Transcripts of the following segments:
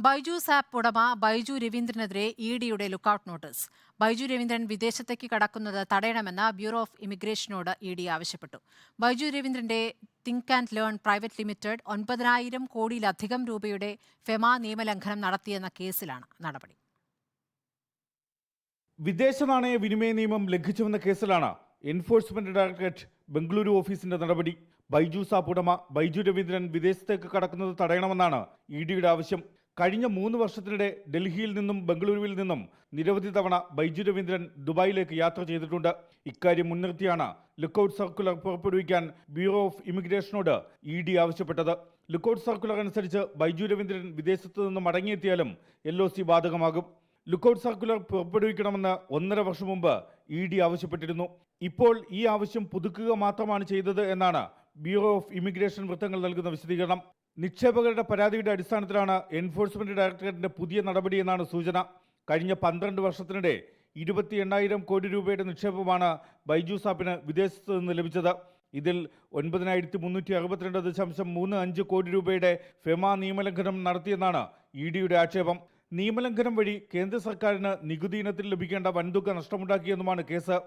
Byju's app ഉടമ ബൈജു രവീന്ദ്രനെതിരെ ഇഡിയുടെ ലുക്കൌട്ട് നോട്ടീസ്. ബൈജു രവീന്ദ്രൻ വിദേശത്തേക്ക് കടക്കുന്നത് തടയണമെന്ന് ബ്യൂറോ ഓഫ് ഇമിഗ്രേഷനോട് ഇഡി ആവശ്യപ്പെട്ടു. ബൈജു രവീന്ദ്രന്റെ think and learn private limited 9,000 കോടിയിലധികം രൂപയുടെ ഫെമ നിയമലംഘനം നടത്തിയെന്ന കേസിലാണ് നടപടി. വിദേശ നാണയ വിനിമയ നിയമം ലംഘിച്ചുവെന്ന കേസിലാണ് എൻഫോഴ്സ്മെന്റ് ഡയറക്ടറേറ്റ് ബംഗളൂരു ഓഫീസിന്റെ നടപടി. ബൈജൂസ് ആപ്പ് ഉടമ ബൈജു രവീന്ദ്രൻ വിദേശത്തേക്ക് കടക്കുന്നത് തടയണമെന്നാണ് ഇഡിയുടെ ആവശ്യം. കഴിഞ്ഞ 3 വർഷത്തിനിടെ ഡൽഹിയിൽ നിന്നും ബംഗളൂരുവിൽ നിന്നും നിരവധി തവണ ബൈജു രവീന്ദ്രൻ ദുബായിലേക്ക് യാത്ര ചെയ്തിട്ടുണ്ട്. ഇക്കാര്യം മുൻനിർത്തിയാണ് ലുക്കൌട്ട് സർക്കുലർ പുറപ്പെടുവിക്കാൻ ബ്യൂറോ ഓഫ് ഇമിഗ്രേഷനോട് ഇഡി ആവശ്യപ്പെട്ടത്. ലുക്കൌട്ട് സർക്കുലർ അനുസരിച്ച് ബൈജു രവീന്ദ്രൻ വിദേശത്ത് നിന്നും മടങ്ങിയെത്തിയാലും LOC ബാധകമാകും. ലുക്കൌട്ട് സർക്കുലർ പുറപ്പെടുവിക്കണമെന്ന് 1.5 വർഷം മുമ്പ് ഇഡി ആവശ്യപ്പെട്ടിരുന്നു. ഇപ്പോൾ ഈ ആവശ്യം പുതുക്കുക മാത്രമാണ് ചെയ്തത് എന്നാണ് ബ്യൂറോ ഓഫ് ഇമിഗ്രേഷൻ വൃത്തങ്ങൾ നൽകുന്ന വിശദീകരണം. നിക്ഷേപകരുടെ പരാതിയുടെ അടിസ്ഥാനത്തിലാണ് എൻഫോഴ്സ്മെന്റ് ഡയറക്ടറേറ്റിന്റെ പുതിയ നടപടിയെന്നാണ് സൂചന. കഴിഞ്ഞ 12 വർഷത്തിനിടെ 28,000 കോടി രൂപയുടെ നിക്ഷേപമാണ് ബൈജൂസ് ആപ്പിന് വിദേശത്ത് നിന്ന് ലഭിച്ചത്. ഇതിൽ 9,362.35 കോടി രൂപയുടെ ഫെമ നിയമലംഘനം നടത്തിയെന്നാണ് ഇഡിയുടെ ആക്ഷേപം. നിയമലംഘനം വഴി കേന്ദ്ര സർക്കാരിന് നികുതി ഇനത്തിൽ ലഭിക്കേണ്ട വൻതുക നഷ്ടമുണ്ടാക്കിയെന്നുമാണ് കേസ്.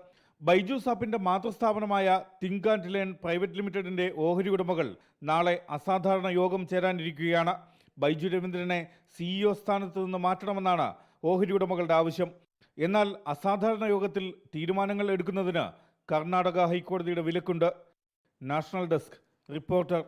ബൈജൂസ് ആപ്പിന്റെ മാതൃസ്ഥാപനമായ തിങ്ക് ആൻഡ് ലേൺ പ്രൈവറ്റ് ലിമിറ്റഡിന്റെ ഓഹരി ഉടമകൾ നാളെ അസാധാരണ യോഗം ചേരാനിരിക്കുകയാണ്. ബൈജു രവീന്ദ്രനെ CEO സ്ഥാനത്ത് നിന്ന് മാറ്റണമെന്നാണ് ഓഹരി ഉടമകളുടെ ആവശ്യം. എന്നാൽ അസാധാരണ യോഗത്തിൽ തീരുമാനങ്ങൾ എടുക്കുന്നതിന് കർണാടക ഹൈക്കോടതിയുടെ വിലക്കുണ്ട്. National desk reporter.